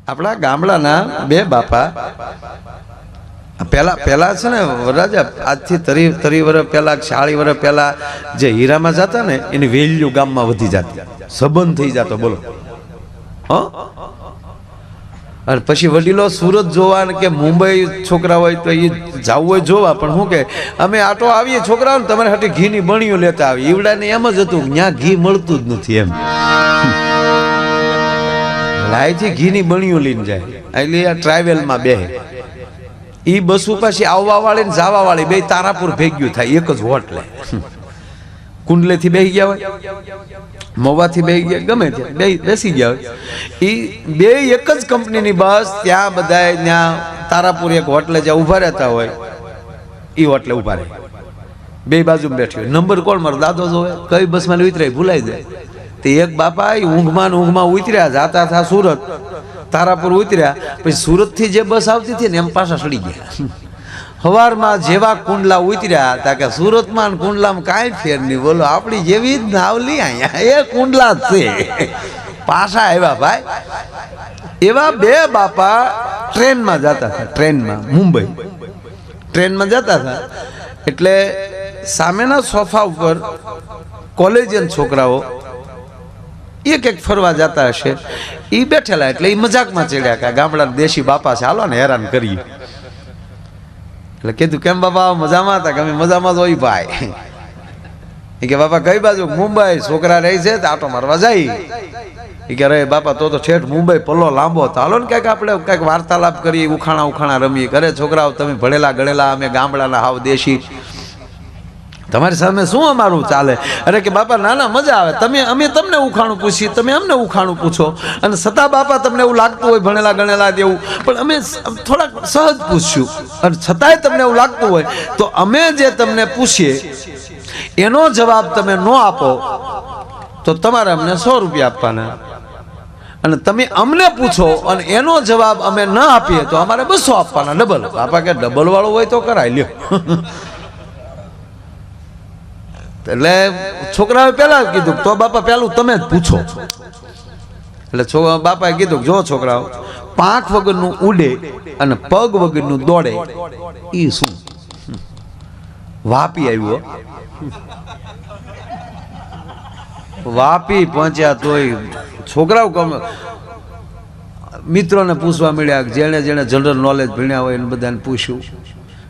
આપણા ગામડાના બે બાપા પેલા છે ને વરરાજા આજથી 30 વર્ષ પહેલા 40 વર્ષ પહેલા જે હીરામાં જતા ને એની વેલ્યુ ગામમાં વધી જતી, સંબંધ થઈ જતો. બોલો અને પછી વડીલો સુરત જોવા કે મુંબઈ છોકરા હોય તો એ જવું હોય જોવા, પણ શું કે અમે આટો આવીએ છોકરાઓ તમારે હાટે ઘીની બણીઓ લેતા આવી. ઈવડાને એમ જ હતું ત્યાં ઘી મળતું જ નથી એમ, લાયથી ઘીની બણીઓ લઈને જાય. એટલે આ ટ્રાવેલમાં બે એ બસો પાછી આવવા વાળી ને જવા વાળી બે તારાપુર ભેગ્યું થાય, એક જ હોટલે. કુંડલેથી બેસી ગયા હોય, મોવાથી બેસી ગયા, ગમે ત્યાં બેસી ગયા હોય, એ બે એક જ કંપનીની બસ ત્યાં બધા ત્યાં તારાપુર એક હોટલે જ્યાં ઊભા રહેતા હોય એ હોટલે ઊભા રહે, બે બાજુ બેઠી હોય. નંબર કોણ મારો દાદો જોવે, કઈ બસમાં ઉતરાય ભૂલાઈ જાય. તે એક બાપા ઊંઘમાં ઉતર્યા, જાતા હતા સુરત, તારાપુર ઉતર્યા, પછી સુરત થી જે બસ આવતી હતી ને એમ પાછા સડી ગયા. સવારમાં જેવા કુંડલા ઉતર્યા તા કે સુરતમાં કુંડલામાં કાંઈ ફેર નહીં. બોલો આપણી જેવી જ નાવલી અહીંયા એ કુંડલા જ છે. પાછા આવ્યા ભાઈ. એવા બે બાપા ટ્રેનમાં જતા હતા, ટ્રેનમાં મુંબઈ ટ્રેનમાં જતા હતા. એટલે સામેના સોફા ઉપર કોલેજિયન છોકરાઓ એક ફરવા જતા હશે, એ બેઠેલા. એટલે એ મજાકમાં ચડ્યા કે ગામડા દેશી બાપા છે, હાલો ને હેરાન કરીએ. એટલે કીધું કેમ બાપા મજામાં હતા? કે અમે મજામાં જ હોય ભાઈ. એ કે બાપા કઈ બાજુ? મુંબઈ. છોકરા રહી છે આટો મારવા જાય. એ કે રે બાપા તો ઠેઠ મુંબઈ પલ્લો લાંબો હતો, હાલો ને કંઈક આપણે કંઈક વાર્તાલાપ કરીએ, ઉખાણા રમીએ. કરે છોકરાઓ તમે ભણેલા ગણેલા, અમે ગામડાના હાવ દેશી, તમારી સામે શું અમારું ચાલે? અરે કે બાપા ના ના મજા આવે, અમે તમને ઉખાણું પૂછીએ, તમે અમને ઉખાણું પૂછો. અને છતાં બાપા તમને એવું લાગતું હોય ભણેલા ગણેલા દેવું, પણ અમે થોડાક સહજ પૂછશું. અને છતાંય તમને એવું લાગતું હોય તો અમે જે તમને પૂછીએ એનો જવાબ તમે ન આપો તો તમારે અમને 100 રૂપિયા આપવાના. અને તમે અમને પૂછો અને એનો જવાબ અમે ન આપીએ તો અમારે 200 આપવાના, ડબલ. બાપા કે ડબલ વાળું હોય તો કરાય લ્યો. એટલે છોકરાએ પેલા કીધું તો બાપા પેલું તમે જ પૂછો. એટલે બાપાએ કીધું જો છોકરાઓ, પાંખ વગરનું ઉડે અને પગ વગરનું દોડે એ શું? વાપી આવ્યો, વાપી પહોંચ્યા તોય છોકરાઓ મિત્રોને પૂછવા મળ્યા, જેને જેને જનરલ નોલેજ ભણ્યા હોય એને બધાને પૂછ્યું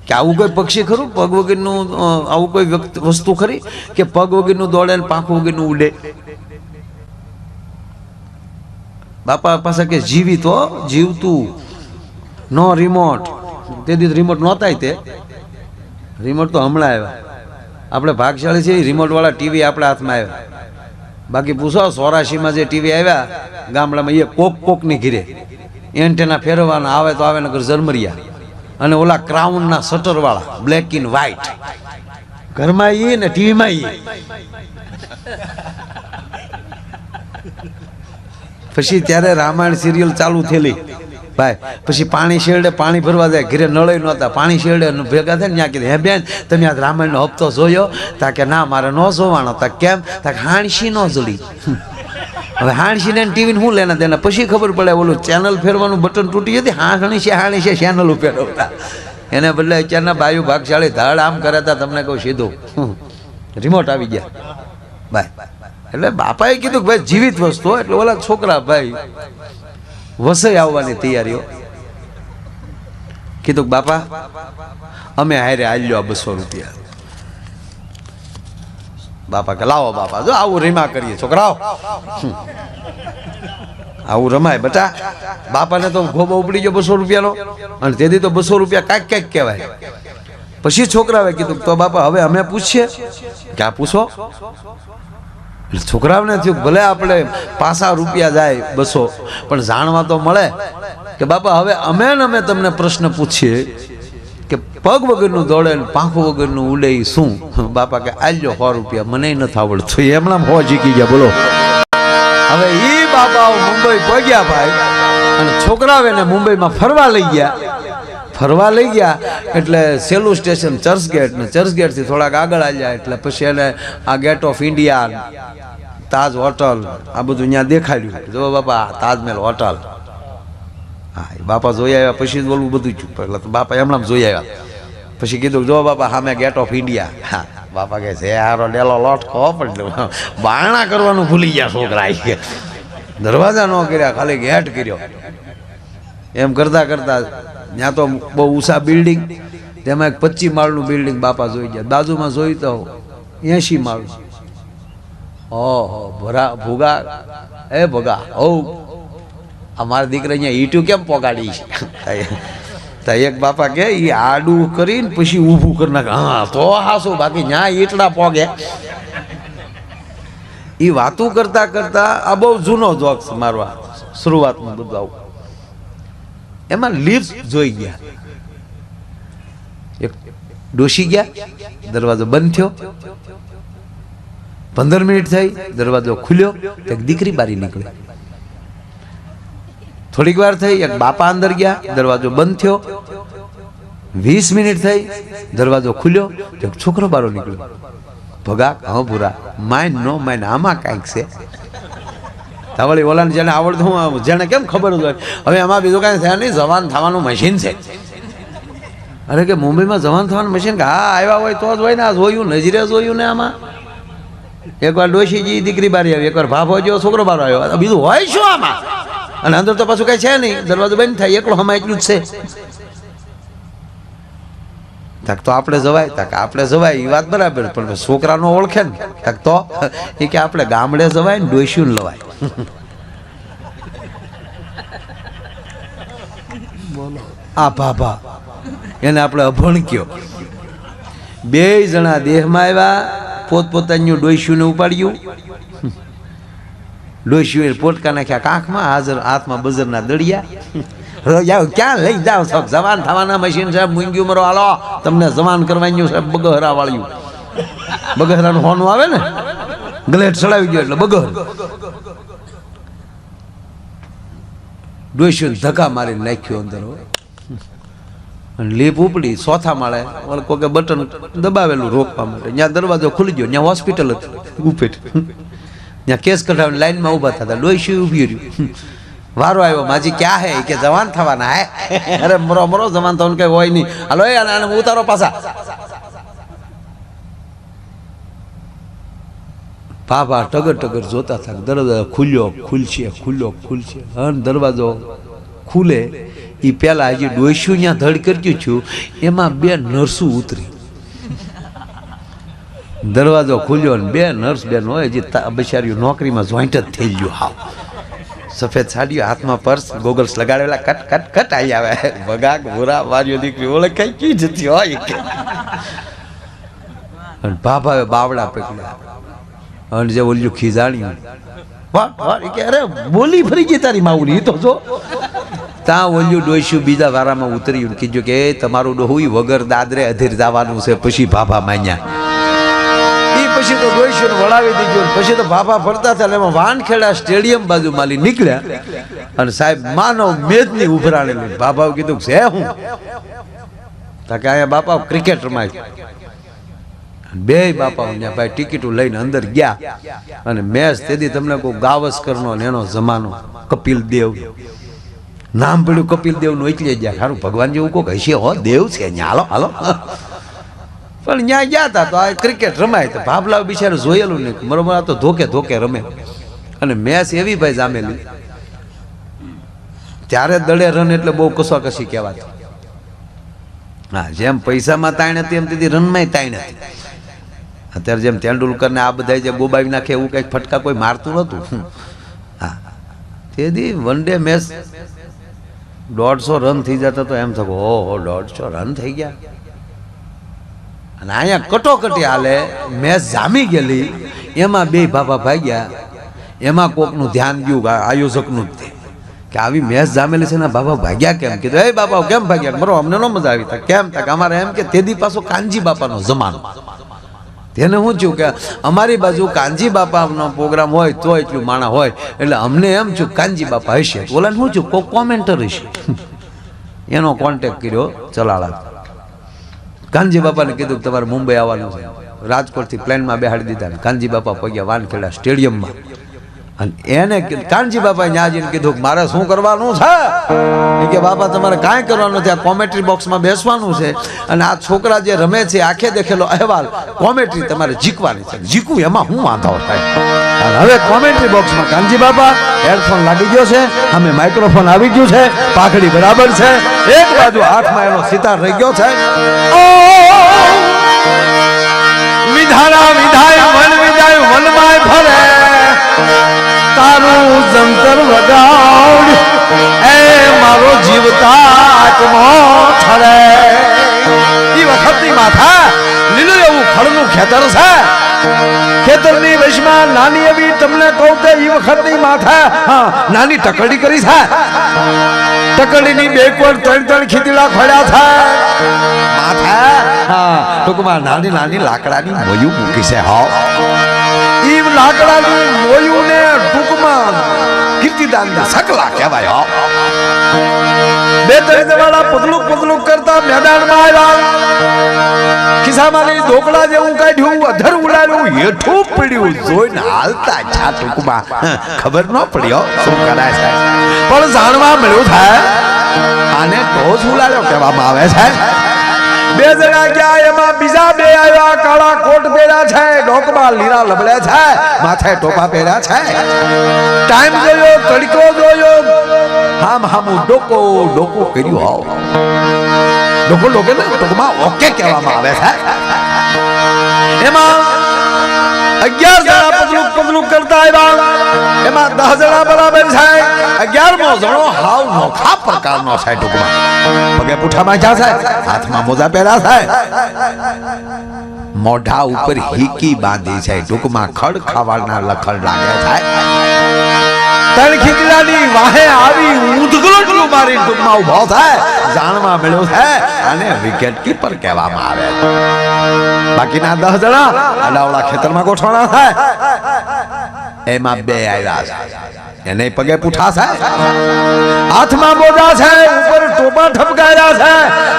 કે આવું કોઈ પક્ષી ખરું પગ વગરનું, આવું કોઈ વસ્તુ ખરી કે પગ વગરનું દોડે ને પાંખ વગરનું ઉડે? બાપા પાસે કે જીવિત હો, જીવતું, નો રિમોટ. તે દિવસ રિમોટ નહોતા, તે રિમોટ તો હમણાં આવ્યા. આપણે ભાગશાળી છે, રિમોટ વાળા ટીવી આપણા હાથમાં આવ્યા. બાકી પૂછો 84માં જે ટીવી આવ્યા ગામડામાં, એ કોકની ઘીરે એન્ટેના ફેરવવાના આવે તો આવે, નગર ઝરમરિયા. અને ઓલા ક્રાઉનના શટર વાળા બ્લેક ઇન વ્હાઈટ, ઘરમાં એ ને ટીવીમાં એ. પછી ત્યારે રામાયણ સિરિયલ ચાલુ થયેલી ભાઈ. પછી પાણી શેરડે પાણી ભરવા જાય, ઘરે નળે નહોતા, પાણી શેરડે ભેગા થાય ને ત્યાં કીધું હે બેન તમે આ રામાયણનો હપ્તો જોયો? તા કે ના મારે ન જોવાનો. તા કેમ? તા હાણસી ન જડી. હવે હાણસીને ટીવી શું લેના દેના? પછી ખબર પડે ઓલું ચેનલ ફેરવાનું બટન તૂટી હતી, હાણી છે ચેનલ ફેરવતા. એને બદલે અત્યારના ભાઈઓ ભાગશાળી ધડ આમ કરે તા, તમને કહું સીધું રિમોટ આવી ગયા ભાઈ. એટલે બાપાએ કીધું કે ભાઈ જીવિત વસ્તુ, એટલે ઓલા છોકરા ભાઈ વસઈ આવવાની તૈયારીઓ. કીધું કે બાપા અમે હારે આલ્યો 200 રૂપિયા. બાપા કે લાવો બાપા, જો આવું રીમા કરીએ છોકરાઓ, આવું રમાય બટા. બાપાને તો ગોબો ઉપડી ગયો 200 રૂપિયાનો, અને તેથી તો 200 રૂપિયા કાંઈક કહેવાય. પછી છોકરાએ કીધું તો બાપા હવે અમે પૂછીએ. ક્યાં પૂછો? છોકરાઓને થયું ભલે આપણે પાછા રૂપિયા જાય 200, પણ જાણવા તો મળે કે બાપા હવે અમે તમને પ્રશ્ન પૂછીએ કે પગ વગરનું દોડે ને પાંખો વગરનું ઉડે શું? બાપા કે આલ્યો 100 રૂપિયા, મને નથી આવડતું. એમણામ 100 જીકી ગયા. બોલો. હવે એ બાપાઓ મુંબઈ પહોંચ્યા ભાઈ, અને છોકરાઓ એને મુંબઈમાં ફરવા લઈ ગયા. એટલે સેલું સ્ટેશન ચર્ચગેટ, ને ચર્ચગેટથી થોડાક આગળ આવ્યા એટલે પછી એને આ gate of India, Taj hotel, આ બધું ત્યાં દેખાડ્યું. જો બાપા તાજમહેલ હોટલ. હા એ બાપા જોઈ આવ્યા પછી જ બોલવું બધું ચૂપ. એટલે તો બાપા એમણામ જોઈ આવ્યા પછી કીધું જો બાપા સામે ગેટ ઓફ ઇન્ડિયા. હા બાપા કે છે હારો ડેલો લોટ ખો પણ બારણા કરવાનું ભૂલી ગયા છોકરા. કે દરવાજા ન કર્યા ખાલી ગેટ કર્યો. એમ કરતા કરતા ત્યાં તો બહુ ઊંચા બિલ્ડિંગ, તેમાં એક 25 માળનું બિલ્ડિંગ બાપા જોઈ ગયા. બાજુમાં જોઈ તો 80 માળનું. ઓહો ભૂગા એ ભગા ઓ અમારા દીકરા અહીંયા ઈટું કેમ પોગાડી છે? તો એક બાપા કે એ આડું કરીને પછી ઊભું કરી નાખે. હા તો હાસું, બાકી ત્યાં ઈટડા પોગે. એ વાતું કરતા કરતા આ બહુ જૂનો જોક મારવા શરૂઆતમાં બધું આવું. એમાં લિફ્ટ જોઈ ગયા. એક ડોશી ગયા, દરવાજો બંધ થયો. 15 મિનિટ થઈ, દરવાજો ખુલ્યો, એક દીકરી બારી નીકળી. થોડીક વાર થઈ, એક બાપા અંદર ગયા, દરવાજો બંધ થયો. 20 મિનિટ થઈ, દરવાજો ખુલ્યો, એક છોકરો બારો નીકળ્યો. ભગા હા ભૂરા માઇન નો માઇન આમાં કાંઈક છે. તાવળી ઓલાને જેને આવડતું જેને કેમ ખબર હોય હવે આમાં બીજું કાંઈ થયા નહીં, જવાન થવાનું મશીન છે. અરે કે મુંબઈમાં જવાન થવાનું મશીન કે હા આવ્યા હોય તો જ હોય ને. આ જોયું નજરે જોયું ને આમાં. એકવાર ડોશીજી દીકરી બારી આવી, એકવાર ભાભો જેવો છોકરો બારો આવ્યો. બીજું હોય શું આમાં? અને અંદર તો પાછું કઈ છે નહીં, દરવાજો બંધ થાય, એકલો હમણાં એટલું જ છે. તક તો આપણે જવાય, તક આપણે જવાય એ વાત બરાબર, પણ છોકરાનો ઓળખે ને તક તો એ કે આપણે ગામડે જવાય ને ડોસ્યું લવાય. આ ભાભા એને આપણે અભણક્યો. 2 જણા દેહમાં આવ્યા, પોતપોતાનું ડોસ્યુંને ઉપાડ્યું. ડોસ્યું પોટકા નાખ્યા કાંખમાં, હાજર હાથમાં બજરના દળિયા. ક્યાં લઈ જાવ છો? જવાન થવાના મશીન સાહેબ, મૂંગ્યું મરો હાલો, તમને જવાન કરવાનું સાહેબ. બગહરા વાળ્યું, બગહરાનું હોનું આવે ને, ગ્લેટ ચડાવી ગયો એટલે બગહર. ડોસ્યું ધક્કા મારીને નાખ્યું અંદર. લીપ ઉપડી, ચોથા માળે કોકે બટન દબાવેલું રોકવા માટે. ત્યાં દરવાજો ખુલી ગયો, ત્યાં હોસ્પિટલ હતી ઉપેટ. ત્યાં કેસ કઢાવીને લાઈનમાં ઊભા થતા. ડોસ્યું ઊભી રહ્યું. વારો આવ્યો, માજી ક્યાં હે? કે જવાન થવાના હે. અરે મરો મરો, જવાન થવાનું કઈ હોય નહીં, હાલો આને ઉતારો પાછા. ભાભા ટગર ટગર જોતા હતા. દરવાજો ખુલ્યો ખુલશે, ખુલ્યો ખુલશે. અને દરવાજો ખુલે એ પેલા હજી ડોસ્યું ત્યાં ધડ કર્યું છું, એમાં 2 નર્સું ઉતરી. દરવાજો ખુલ્યો ને 2 નર્સ બેન હોય, હજી બિચારીઓ નોકરીમાં જોઈન્ટ જ થઈ ગયું. હાવ સફેદ સાડીઓ, હાથમાં પર્સ, ગોગલ્સ લગાડેલા, કટ કટ કટ આવી આવે. ભગાક ભૂરા વારીઓ દીકરી ઓળખાઈ કી જતી હોય. અને ભાભાએ બાવડા પકડ્યા અને જે ઓલ્યું ખીજાણ્યું. કે અરે બોલી ફરી ગઈ તારી માઉલી તો જો. ત્યાં ઓલ્યું ડોસ્યું બીજા વારામાં ઉતર્યું, કીધું કે તમારું ડોહું વગર દાદરે અધીર જવાનું છે. પછી ભાભા માન્યા. પછી તો ડોસ્યું વળાવી દીધું. પછી તો ભાભા ફરતા હતા. એમાં વાનખેડા સ્ટેડિયમ બાજુ માલી નીકળ્યા અને સાહેબ માનવ મેદની ઉભરાણેલી. ભાભાએ કીધું છે હું કે અહીંયા બાપા ક્રિકેટ રમાય. 2 બાપા ભાઈ ટિકિટો લઈને અંદર ગયા અને મેચ તેથી તમને કોઈ ગાવસ્કરનો એનો જમાનો. કપિલ દેવ નામ પડ્યું, કપિલ દેવનું એટલે ગયા. સારું ભગવાન જેવું કોઈ હશે હો, દેવ છે હાલો હાલો. પણ ત્યાં ગયા હતા તો આ ક્રિકેટ રમાય. તો ભાભલા બિચારે જોયેલું નહીં, બરોબર. આ તો ધોકે ધોકે રમે અને મેચ એવી ભાઈ જામેલી. ત્યારે દડે રન એટલે બહુ કસાકસી કહેવાતી. હા, જેમ પૈસામાં તાણ હતી એમ તેથી રનમાંય તાણ હતી. અત્યારે જેમ તેંડુલકર ને આ બધા જે બોબાવી નાખે એવું કંઈક ફટકા કોઈ મારતું નહોતું. હા, તેથી વન ડે મેચ 150 રન થઈ જતા તો એમ થકો ઓહો 150 રન થઈ ગયા. અને અહીંયા કટોકટી હાલે, મેચ જામી ગયેલી, એમાં 2 ભાભા ભાગ્યા. એમાં કોકનું ધ્યાન ગયું આયોજકનું જ કે આવી મેચ જામેલી છે ને બાબા ભાગ્યા કેમ? કીધું એ બાપા કેમ ભાગ્યા? બરો અમને ન મજા આવી. કેમ? તક અમારે એમ કે તેદી પાછો કાનજી બાપાનો જમાનો. તેને શું થયું કે અમારી બાજુ કાનજી બાપાનો પ્રોગ્રામ હોય તો એટલું માણા હોય એટલે અમને એમ થયું કાનજી બાપા હશે. ઓલા શું થયું કોઈ કોમેન્ટર હશે. એનો કોન્ટેક્ટ કર્યો ચલાળા. કાનજી બાપાને કીધું તમારે મુંબઈ આવવાનું છે. રાજકોટથી પ્લેનમાં બેહાડી દીધા. કાનજી બાપા પગ્યા વાનખેડા સ્ટેડિયમમાં અને એને કાનજી બાપાએ ત્યાં જઈને કીધું કે મારે શું કરવાનું છે? કે બાપા તમારે કાંઈ કરવાનું નથી, આ કોમેન્ટ્રી બોક્સમાં બેસવાનું છે અને આ છોકરા જે રમે છે આંખે દેખેલો અહેવાલ કોમેન્ટ્રી તમારે જીકવાની છે. જીકવું એમાં હું વાંધો થાય? અને હવે કોમેન્ટ્રી બોક્સમાં કાનજી બાપા હેડફોન લાગી ગયો છે, અમે માઇક્રોફોન આવી ગયું છે, પાઘડી બરાબર છે, એક બાજુ હાથમાં એનો સિતાર રહી ગયો છે. વિધારા વિધાય મન વિધાય વનમાય ફરે તારું જંતર વગાડ એ મારો જીવતા આત્મો ઠરે. ઈ વખતની માથા લીલું એવું ખડનું ખેતર છે. ખેતરની વશમાં નાની એવી તમને કહું કે ઈ વખતની માથા નાની ટકડી કરી છે. ટકડીની બે કોર ત્રણ ખીતીલા ખોડ્યા છે. માથા ટૂંકમાં નાની નાની લાકડાની મોયું મૂકી છે. ઈ લાકડાની મોયું ને ટૂંકમાં કીર્તિદાન સકલા કહેવાય. બે ત્રણ વાળા પગલું કરતા મેદાનમાં આવ્યા. ખિસ્સામાંથી ઢોકળા જેવું કાઢ્યું, અધર ઉડાડ્યું, હેઠું પડ્યું, જોઈને હાલતા છા. ટૂંકમાં ખબર ન પડ્યો શું કરાય છે, પણ જાણવા મળ્યું થાય આને ટોચ ઉડાડ્યો કહેવામાં આવે છે. બે જણા ગયા, એમાં બીજા બે આવ્યા. કાળા કોટ પહેર્યા છે, ડોકમાં લીરા લબડે છે, માથે ટોપા પહેર્યા છે. ટાઈમ જોયો, તડકો જોયો, હામું ડોકો કર્યું. ડોકો ને ટૂંકમાં ઓકે કહેવામાં આવે છે. એમાં 11 જણા પગલું કરતા આવ્યા. એમાં 10 જણા બરાબર છે. 11મો જણો હાવ નોખા પ્રકારનો છે. ટૂંકમાં પગે પૂઠામાં ક્યાં છે, હાથમાં મોજા પહેર્યા છે, મોઢા ઉપર હીકી બાંધી છે. ટૂંકમાં ખડ ખાવાના લખડ લાગે છે. ત્રણ ખીચડાની વાહે આવી ઉધગલોટલું મારી ટૂંકમાં ઉભો થાય. જાણવા મળ્યું છે અને વિકેટ કીપર કહેવામાં આવે. બાકીના 10 જણા અડાવડા ખેતરમાં ગોઠવાના થાય. એમાં બે આવ્યા છે, એને પગે પૂઠા છે, હાથમાં મોજા છે, ઉપર ટોપા ઠપકાયા છે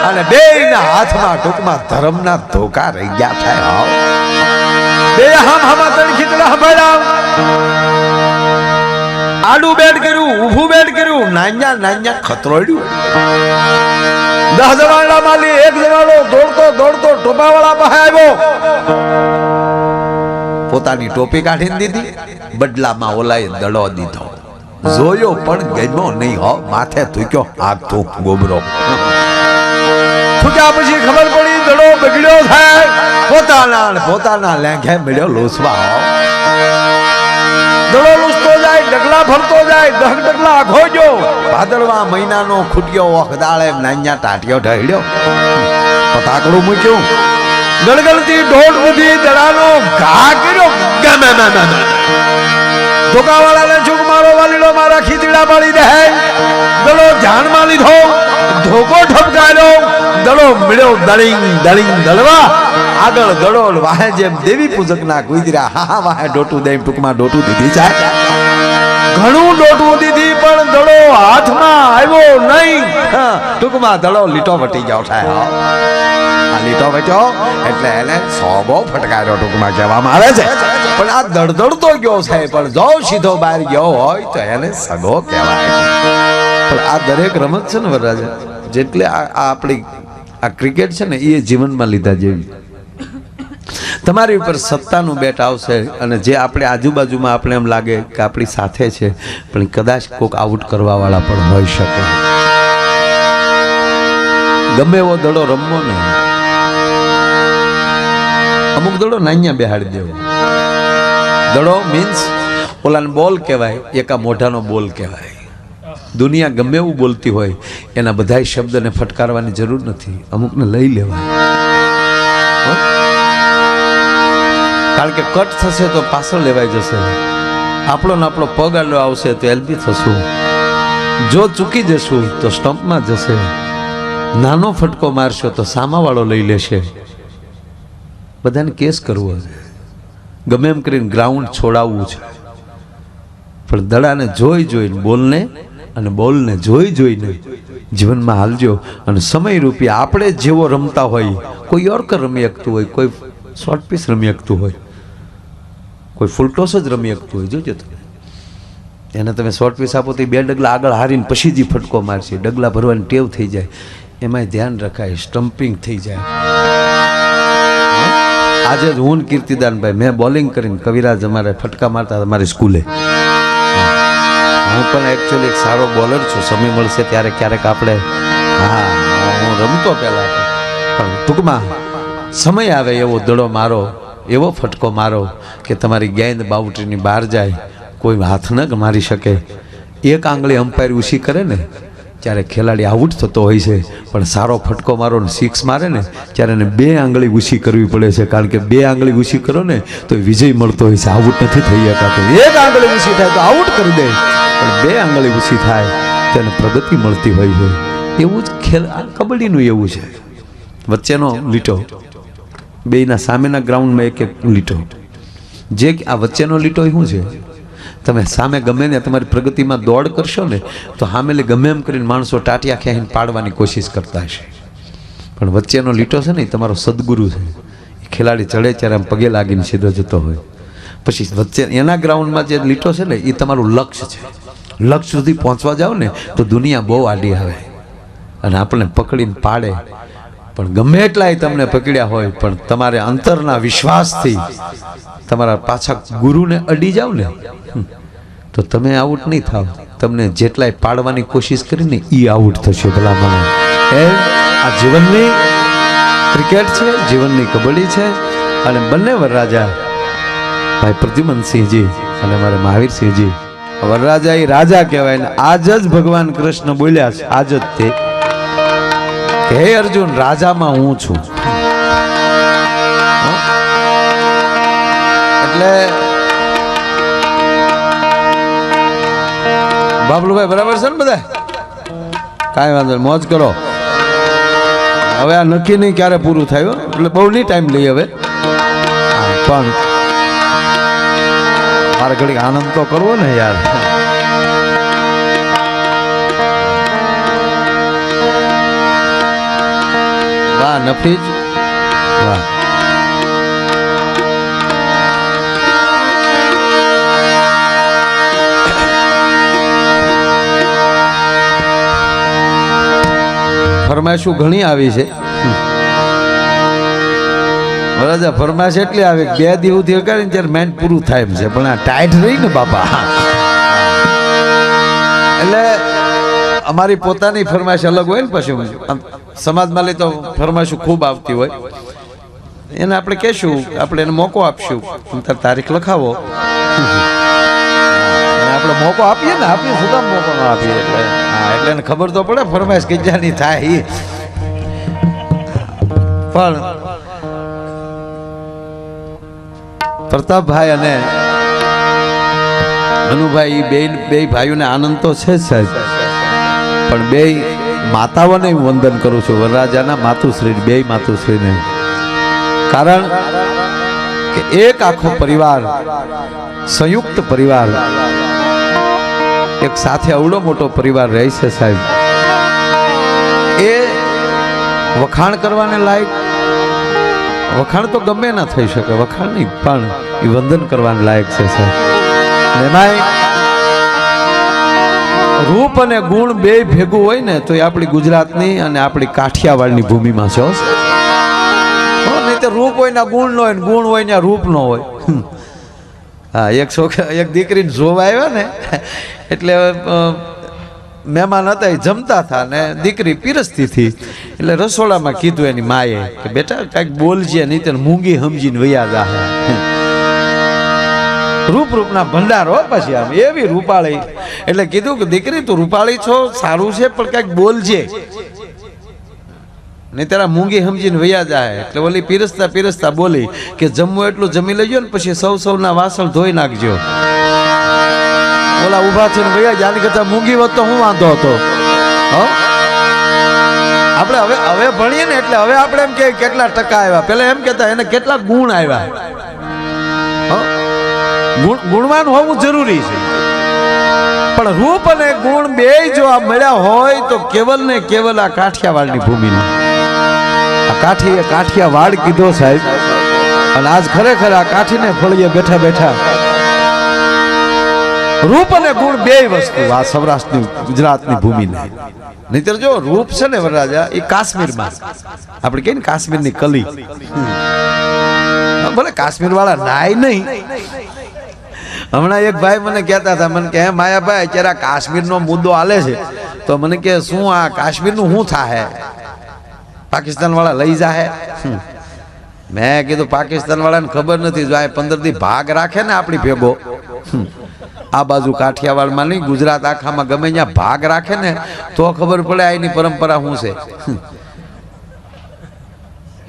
અને બેયના હાથમાં ટૂંકમાં ધર્મના ધોકા રહી ગયા છે. બે હામાં ત્રણ ખીચડા ભર્યા. આડું બેડ કર્યું, ઊભું બેડ કર્યું, નાન્યા ખતરોડ્યું. 10 જણાના માલી એક જણાનો દોડતો ટોપાવાળા પાસે આવ્યો. પોતાની ટોપી કાઢીને દીધી, બદલામાં ઓલાએ દડો દીધો. જોયો પણ ગમ્યો નહીં. માથે થૂક્યો, હાથ થૂક ગોબરો. થૂક્યા પછી ખબર પડી દડો બગડ્યો થાય. પોતાના લેંઘે મળ્યો લૂસવા. દડો લૂસતો જાય, ડગલા ભરતો જાય, 10 ડગલા આઘો ગયો. ભાદરવા મહિનાનો ખૂટ્યો ઓખદાળે નાન્યા ટાટિયો ઢળ્યો. પતાકડું મૂક્યું, ગળગળતી ઢોળ ઉધી દડાનો ઘા કર્યો. ધોકાવાળાને ચૂક મારો વાલીડો મારા ખીચડા પાડી દે. દડો ધ્યાનમાં લીધો, ધોકો ઠપકાર્યો. દડો મળ્યો દળિંગ દળવા. આગળ દડો વાહે જેમ દેવી પૂજકના ગુજર્યા. હા વાહે ડોટું દે. ટૂંકમાં ડોટું દીધી છે, ઘણું ડોટું દીધી, પણ દડો હાથમાં આવ્યો નહીં. ટૂંકમાં દડો લીટો વટી ગયો છે. આ લીટો વટ્યો એટલે એને સોબો ફટકાર્યો ટૂંકમાં કહેવામાં આવે છે. પણ આ દડદડતો ગયો છે, પણ જો સીધો બહાર ગયો હોય તો એને સગો કહેવાય. પણ આ દરેક રમત છે ને વરરાજા, જેટલે આ આપણી આ ક્રિકેટ છે ને એ જીવનમાં લીધા જેવી. તમારી ઉપર સત્તાનું બેટ આવશે અને જે આપણે આજુબાજુમાં આપણે એમ લાગે કે આપણી સાથે છે, પણ કદાચ કોઈક આઉટ કરવા વાળા પણ હોઈ શકે. ગમે એવો દડો રમવો ને, અમુક દડો નાન્યા બેહાડી દેવો. દડો મીન્સ ઓલાને બોલ કહેવાય, એકા મોઢાનો બોલ કહેવાય. દુનિયા ગમે એવું બોલતી હોય, એના બધા શબ્દને ફટકારવાની જરૂર નથી, અમુકને લઈ લેવાય. કારણ કે કટ થશે તો પાછળ લેવાઈ જશે. આપણો ને આપણો પગ આડો આવશે તો એલબી થશું. જો ચૂકી જશું તો સ્ટમ્પમાં જશે. નાનો ફટકો મારશો તો સામાવાળો લઈ લેશે. બધાને કેસ કરવો છે, ગમે એમ કરીને ગ્રાઉન્ડ છોડાવવું છે. પણ દડાને જોઈને બોલને અને બોલને જોઈને જીવનમાં હાલજો. અને સમય રૂપી આપણે જેવો રમતા હોય, કોઈ યોર્કર રમી શકતું હોય, કોઈ શોર્ટ પીસ રમી શકતું હોય, કોઈ ફૂલ ટોસ જ રમી શકતું હોય. જોજો તમે એને તમે શોર્ટ પીસ આપો તો 2 ડગલા આગળ હારીને પછી જ ફટકો મારશે. ડગલા ભરવાની ટેવ થઈ જાય, એમાંય ધ્યાન રખાય, સ્ટમ્પિંગ થઈ જાય. આજે જ હું કીર્તિદાનભાઈ મેં બોલિંગ કરીને કવિરાજ અમારે ફટકા મારતા અમારી સ્કૂલે. હું પણ એકચ્યુઅલી એક સારો બોલર છું. સમય મળશે ત્યારે ક્યારેક આપણે હું રમતો પહેલાં, પણ ટૂંકમાં સમય આવે એવો દડો મારો, એવો ફટકો મારો કે તમારી ગેંદ બાઉન્ડ્રીની બહાર જાય, કોઈ હાથ ન મારી શકે. એક આંગળી અમ્પાયર ઊંચી કરે ને ત્યારે ખેલાડી આઉટ થતો હોય છે, પણ સારો ફટકો મારો ને 6 મારે ને ત્યારે એને 2 આંગળી ઊંચી કરવી પડે છે. કારણ કે 2 આંગળી ઊંચી કરો ને તો વિજય મળતો હોય છે, આઉટ નથી થઈ શકાતો. 1 આંગળી ઊંચી થાય તો આઉટ કરી દે, પણ 2 આંગળી ઊંચી થાય તો એને પ્રગતિ મળતી હોય છે. એવું જ કબડ્ડીનું એવું છે. વચ્ચેનો લીટો, બેયના સામેના ગ્રાઉન્ડમાં એક લીટો. જે આ વચ્ચેનો લીટો શું છે? તમે સામે ગમે ને તમારી પ્રગતિમાં દોડ કરશો ને તો સામેલે ગમે એમ કરીને માણસો ટાટિયા ખેંચીને પાડવાની કોશિશ કરતા હશે, પણ વચ્ચેનો લીટો છે ને એ તમારો સદગુરુ છે. એ ખેલાડી ચડે ત્યારે આમ પગે લાગીને સીધો જતો હોય. પછી વચ્ચે એના ગ્રાઉન્ડમાં જે લીટો છે ને એ તમારું લક્ષ્ય છે. લક્ષ્ય સુધી પહોંચવા જાઓ ને તો દુનિયા બહુ આડી આવે અને આપણને પકડીને પાડે. પણ ગમે એટલાય તમને પકડ્યા હોય, પણ તમારે અંતરના વિશ્વાસથી તમારા પાછા ગુરુને અડી જાવ ને તો તમે આઉટ નહીં થાવ. તમને જેટલાય પાડવાની કોશિશ કરીને એ આઉટ થશે. ભલામણ આ જીવનની ક્રિકેટ છે, જીવનની કબડ્ડી છે. અને બંને વરરાજા ભાઈ પ્રદ્યુમનસિંહજી અને મારે મહાવીરસિંહજી, વરરાજા એ રાજા કહેવાય ને આજ જ ભગવાન કૃષ્ણ બોલ્યા છે, આજ જ તે હે અર્જુન રાજામાં હું છું. એટલે બાબલુભાઈ બરાબર છે ને બધા? કાંઈ વાંધો નહીં, મોજ કરો. હવે આ નક્કી નહીં ક્યારે પૂરું થયું, એટલે બહુ નહીં ટાઈમ લઈ હવે. પણ મારે ઘડીક આનંદ તો કરવો ને યાર. વાહ નફીજ, વાહ. ફરમાઈશું ઘણી આવી છે વરાજા. ફરમાઈશ એટલી આવે 2 દિવસથી અગાડી ત્યારે મેન પૂરું થાય એમ છે, પણ આ ટાઈટ રહી ને બાપા. એટલે અમારી પોતાની ફરમાઈશ અલગ હોય ને, પછી સમાજમાં લઈ તો ફરમાઈશું ખૂબ આવતી હોય. એને આપણે કહેશું, આપણે એને મોકો આપશું, તારીખ લખાવો. આપણે મોકો આપીએ ને, આપીએ શું કામ મોકો ન આપીએ? એટલે એટલે એને ખબર તો પડે ફરમાઈશ કેટલાની થાય. પણ પ્રતાપભાઈ અને અનુભાઈ બે ભાઈઓને આનંદ તો છે જ સાહેબ, પણ 2 માતાઓને હું વંદન કરું છું, વરરાજાના માતુશ્રી, 2 માતુશ્રીને. કારણ કે એક આખો પરિવાર, સંયુક્ત પરિવાર, એક સાથે અવડો મોટો પરિવાર રહે છે સાહેબ. એ વખાણ કરવાને લાયક, વખાણ તો ગમે ના થઈ શકે, વખાણ નહીં, પણ એ વંદન કરવાને લાયક છે સાહેબ. એમાંય રૂપ અને ગુણ 2 ભેગું હોય ને તો એ આપણી ગુજરાતની અને આપણી કાઠિયાવાડની ભૂમિમાં છે. નહીં તો રૂપ હોય ને ગુણ ન હોય, ને ગુણ હોય ને રૂપ ન હોય. હા, એક દીકરીને જોવા આવ્યા ને એટલે મહેમાન હતા, એ જમતા હતા ને દીકરી પીરસતી હતી. એટલે રસોડામાં કીધું એની માએ કે બેટા કાંઈક બોલજે, નહીં તો મૂંગી સમજીને વયા જાહે. રૂપના ભંડાર હો પછી આમ એવી રૂપાળી. એટલે કીધું કે દીકરી તું રૂપાળી છો, સારું છે, પણ કાંઈક બોલજે, નહીં તારા મૂંગી સમજીને વયા જાય. એટલે ઓલી પીરસતા બોલી કે જમવું એટલું જમી લેજો ને પછી સૌના વાસણ ધોઈ નાખજો. ઓલા ઉભા થઈને વયા જાય. આની કરતા મૂંગી હોત તો હું વાંધો હતો. આપણે હવે ભણીએ ને એટલે હવે આપણે એમ કે કેટલા ટકા આવ્યા, પેલા એમ કેતા એને કેટલા ગુણ આવ્યા. ગુણવાન હોવું જરૂરી છે, પણ રૂપ અને ગુણ 2 જો આ મળ્યા હોય તો કેવલ ને કેવલ આ કાઠિયાવાડની ભૂમિનો. આ કાઠિયાવાડ કીધો સાહેબ. અને આજ ખરેખર આ કાઠીને ફળીએ બેઠા બેઠા રૂપ અને ગુણ બે વસ્તુ આ સૌરાષ્ટ્રની ગુજરાતની ભૂમિને. નહીતર જો રૂપ છે ને વરરાજા એ કાશ્મીરમાં આપણે કહીએ ને કાશ્મીરની કલી, ભલે કાશ્મીર વાળા નાય નહીં. હમણાં એક ભાઈ મને કહેતા હતા, મને કે માયાભાઈ અત્યારે કાશ્મીરનો મુદ્દો હાલે છે તો મને કે શું આ કાશ્મીરનું શું થાહે, પાકિસ્તાન વાળા લઈ જાહે? મેં કીધું પાકિસ્તાન વાળાને ખબર નથી, જો આ 15 દી ભાગ રાખે ને આપણી ભેગો, આ બાજુ કાઠિયાવાડમાં નહીં ગુજરાત આખામાં ગમે ત્યાં ભાગ રાખે ને તો ખબર પડે આની પરંપરા શું છે.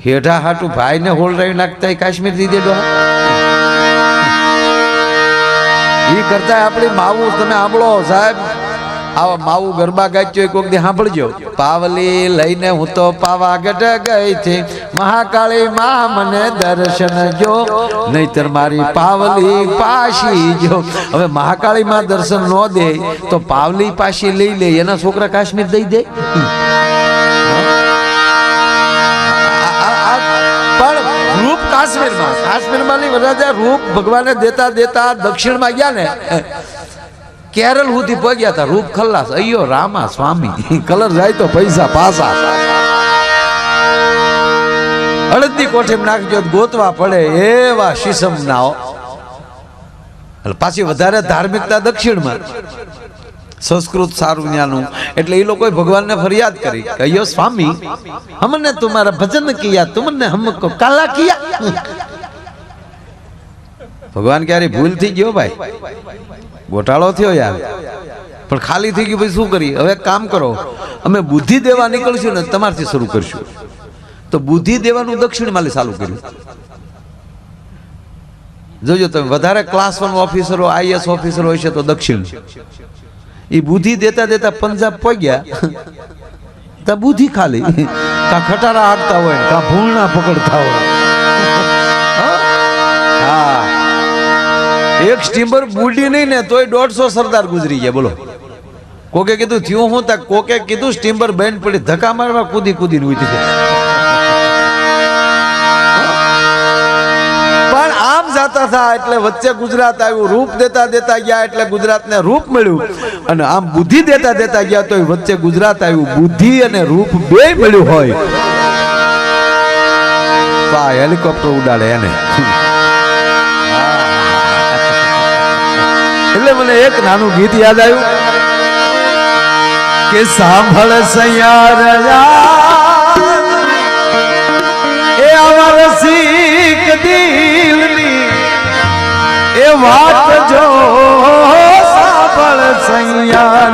હેઠા હાટું ભાઈને હોલ રાવી નાખતા કાશ્મીર દીધે ડો એ કરતા આપણી માવું તમે સાંભળો સાહેબ, આવા માવું ગરબા ગાચ્યો કોઈક દી સાંભળજો. પાવલી લઈને હું તો પાવાગઢ ગઈ થી, મહાકાળી માં મને દર્શન જો, નહીતર મારી પાવલી પાશી જો. હવે મહાકાળી માં દર્શન ન દે તો પાવલી પાશી લઈ લે, એના છોકરા કાશ્મીર દઈ દે. પણ રૂપ કાશ્મીરમાં નહીં વરરાજા, રૂપ ભગવાને દેતા દેતા દક્ષિણમાં ગયા ને કેરળ સુધી પગ્યા હતા. રૂપ ખલ્લાસ, અయ్యో રામા સ્વામી, કલર જાય તો પૈસા પાસા. અડદની કોઠીમાં નાખજો ગોતવા પડે એવા શીશમ નાઓ. પાછી વધારે ધાર્મિકતા દક્ષિણમાં, સંસ્કૃત સારું ન્યાનું. એટલે એ લોકોએ ભગવાનને ફરિયાદ કરી, અయ్యో સ્વામી હમને તુમારા ભજન કિયા, તુમને હમકો કાલા કિયા. ભગવાન ક્યારે ભૂલ થઈ ગયો ભાઈ, ગોટાળો થયો યાર, પણ ખાલી થઈ ગયું. ભાઈ શું કરીએ? હવે કામ કરો, અમે બુદ્ધિ દેવા નીકળશું ને તમારથી શરૂ કરશું. તો બુદ્ધિ દેવાનું દક્ષિણમાં ચાલુ કર્યું. જોજો તમે, વધારે ક્લાસ 1 ઓફિસરો IAS ઓફિસરો હોય છે તો દક્ષિણ. એ બુદ્ધિ દેતા દેતા પંજાબ પહોંચ્યા તો બુદ્ધિ ખાલી, કા ખટારા હાંકતા હોય કા ભૂલના પકડતા હોય. હા, એક સ્ટીમર બુડી નહીં ને તોય 150 સરદાર ગુજરી ગયા. બોલો, કોકે કીધું થયું હું તા, કોકે કીધું સ્ટીમર બેન પડી, ધક્કા મારવા કૂદી કૂદીને ઉઠી ગઈ. પણ આમ જાતા હતા એટલે વચ્ચે ગુજરાત આવ્યું. રૂપ દેતા દેતા ગયા એટલે ગુજરાતને રૂપ મળ્યું, અને આમ બુદ્ધિ દેતા દેતા ગયા તો વચ્ચે ગુજરાત આવ્યું. બુદ્ધિ અને રૂપ બે મળ્યું હોય તો આ હેલિકોપ્ટર ઉડાડે એને. એટલે મને એક નાનું ગીત યાદ આવ્યું કે સાંભળ સૈયાર એ આવા રસિક દિલની એ વાત જો સાંભળ સૈયાર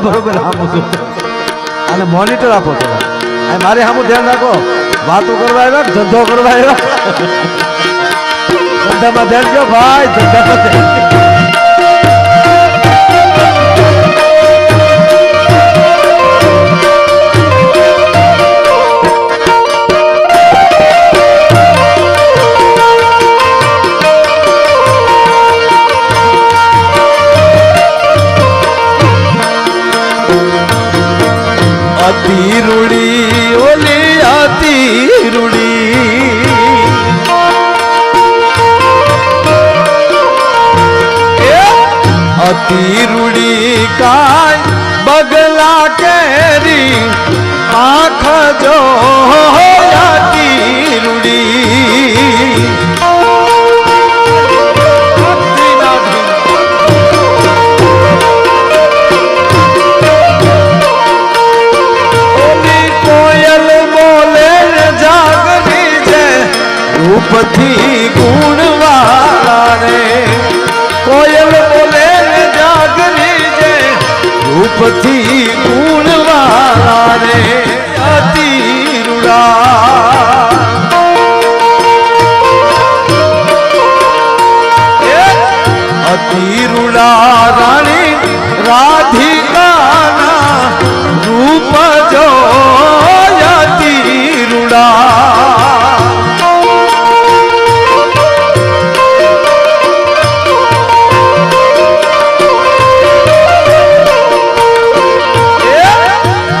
બરોબર આપો છો અને મોનિટર આપો છો. મારે સામું ધ્યાન રાખો, વાતો કરવા આવ્યા ધંધો કરવા આવ્યા, ધંધામાં ધ્યાન દો ભાઈ, ધંધામાં ધ્યાન. અતિરુડી ઓલી અતિરુડી અતિરુડી કાય બગલા કેરી આંખ જો અતિરુડી રૂપથી ગુણવા રૂપથી ગુણવાળા રે અતિ રૂડા અતિ રૂડા રાણી રાધિકાના રૂપ જો અતિ રૂડા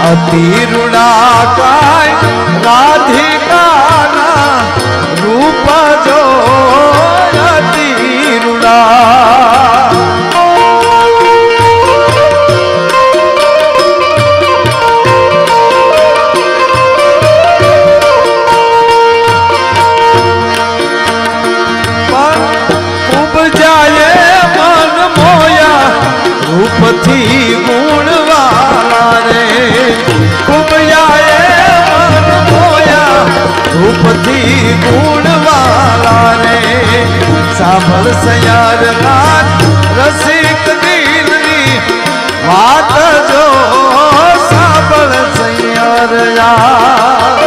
અતિ રૂડા કાય રાધિકાના રૂપ જો અતિ રૂડા રૂપથી ગુણવાળા રે કુબયાએ મન મોયા રૂપથી ગુણવાળા રે સાંભળ સયાર રાત રસિક દિલની વાત જો સાંભળ સયાર યાર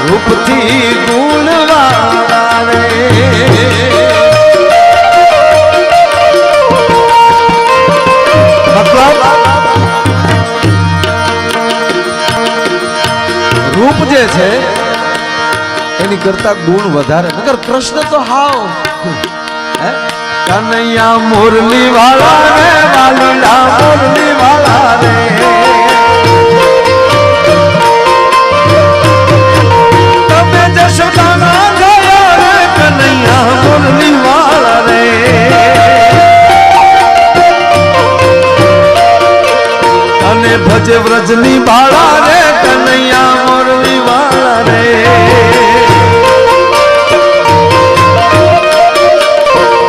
રૂપથી ગુણવાળા રે મતલબ રૂપ જે છે એની કરતા ગુણ વધારે મગર કૃષ્ણ તો હાવ કનૈયા મુરલી વાળા રે વાલીડા મુરલી વાળા રે જશોદાના ગયા રે કનૈયા મુરલી વાળા રે અને ભજે વ્રજની બાળા રે કનૈયા મુરલી વાળા રે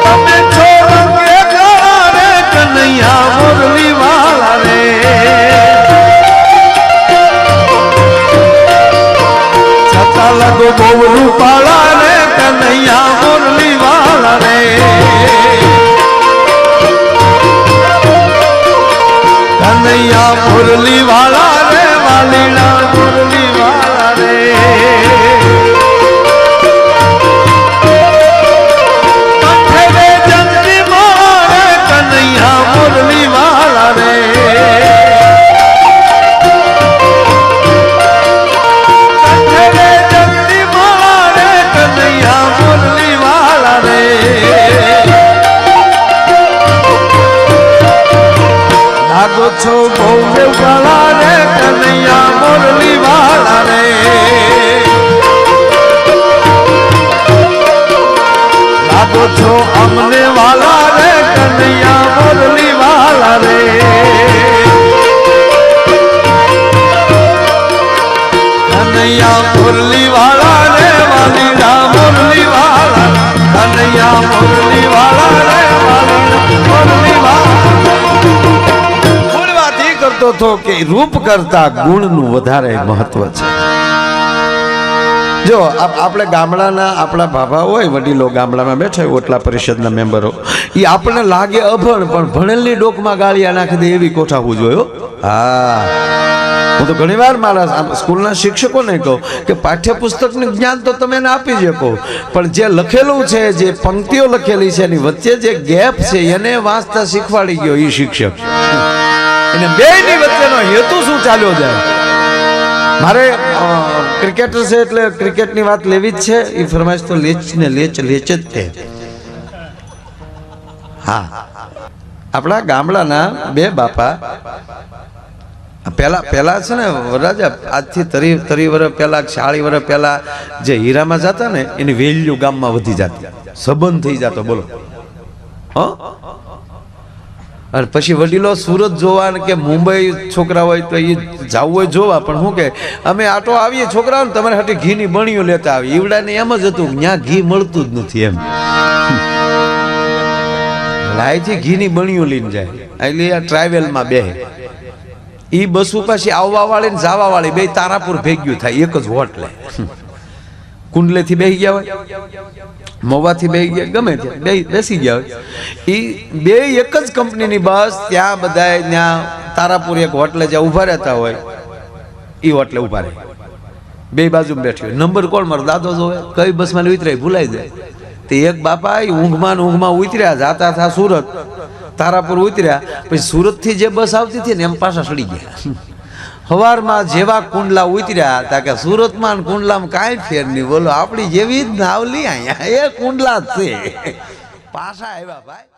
તમે છો રંગે કાળા રે કનૈયા મુરલી વાળા રે લગો બહુ રૂપાળા રે કનૈયા મુરલી વાળા રે કનૈયા મુરલી વાળા રે વાલીડા મુરલી વાળા રે કંઠે જંતી માળા રે કનૈયા મુરલી વાળા રે લાગો છો બહુ વાળા રે કનૈયા મુરલી વાળા રે લાગો છો અમને વાળા રે કનૈયા મુરલી વાળા રે કનૈયા મુરલી વાળા રે વાલીડા મુરલી વાળા કનૈયા મુરલી વાળા રે વાલીડા મુરલી વાળા કરતો હતો કે રૂપ કરતા ગુણનું વધારે મહત્વ છે જો આપણે ગામડાના આપણા બાબા હોય વડીલો ગામડામાં બેઠા હોય ઓટલા પરિષદના મેમ્બરો એ આપણને લાગે અભણ પણ ભણેલની ડોકમાં ગાળિયા નાખી દે એવી કોઠાવું જોયો હા હું તો ઘણી વાર મારા સ્કૂલના શિક્ષકોને કહું કે પાઠ્યપુસ્તકનું જ્ઞાન તો તમે એને આપી શકો પણ જે લખેલું છે જે પંક્તિઓ લખેલી છે એની વચ્ચે જે ગેપ છે એને વાંચતા શીખવાડી ગયો એ શિક્ષક એને બેની વચ્ચેનો હેતુ શું ચાલ્યો જાય મારે ક્રિકેટર છે એટલે ક્રિકેટની વાત લેવી જ છે એ ફરમાઈશ તો લેચ ને લેચ લેચ જ તે હા આપણા ગામડાના બે બાપા પેલા છે ને વરરાજા આજથી 30 વર્ષ પહેલા 40 વર્ષ પહેલા જે હીરામાં જતા ને એની વેલ્યુ ગામમાં વધી જતી સંબંધ થઈ જતો બોલો અને પછી વડીલો સુરત જોવા ને કે મુંબઈ છોકરા હોય તો એ જવું હોય જોવા, પણ શું કે અમે આટો આવીએ છોકરાઓને તમારે હાટે ઘીની બણીઓ લેતા આવીએ. ઈવડાને એમ જ હતું ત્યાં ઘી મળતું જ નથી એમ. લાયથી ઘીની બણીઓ લઈને જાય એટલે આ ટ્રાવેલમાં બેહે. એ બસો પાછી આવવા વાળી ને જવા વાળી બે તારાપુર ભેગ્યું થાય, એક જ હોટલે. કુંડલેથી બેસી ગયા હોય, મોવાથી બેસી ગયા, ગમે ત્યાં બેસી ગયા હોય, એ બે એક જ કંપનીની બસ ત્યાં બધા ત્યાં તારાપુર એક હોટલે જ્યાં ઊભા રહેતા હોય એ હોટલે ઊભા રહે, બે બાજુ બેઠી હોય. નંબર કોણ? મારો દાદો જોવે કઈ બસમાં ઉતરાય ભૂલાઈ જાય. તે એક બાપા ઊંઘમાં ઉતર્યા, જાતા હતા સુરત, તારાપુર ઉતર્યા, પછી સુરતથી જે બસ આવતી હતી ને એમ પાછા સડી ગયા. સવારમાં જેવા કુંડલા ઉતર્યા તા કે સુરતમાં કુંડલામાં કાંઈ ફેર નહીં, બોલો આપણી જેવી જ નાવલી અહીંયા એ કુંડલા જ છે. પાછા આવ્યા ભાઈ.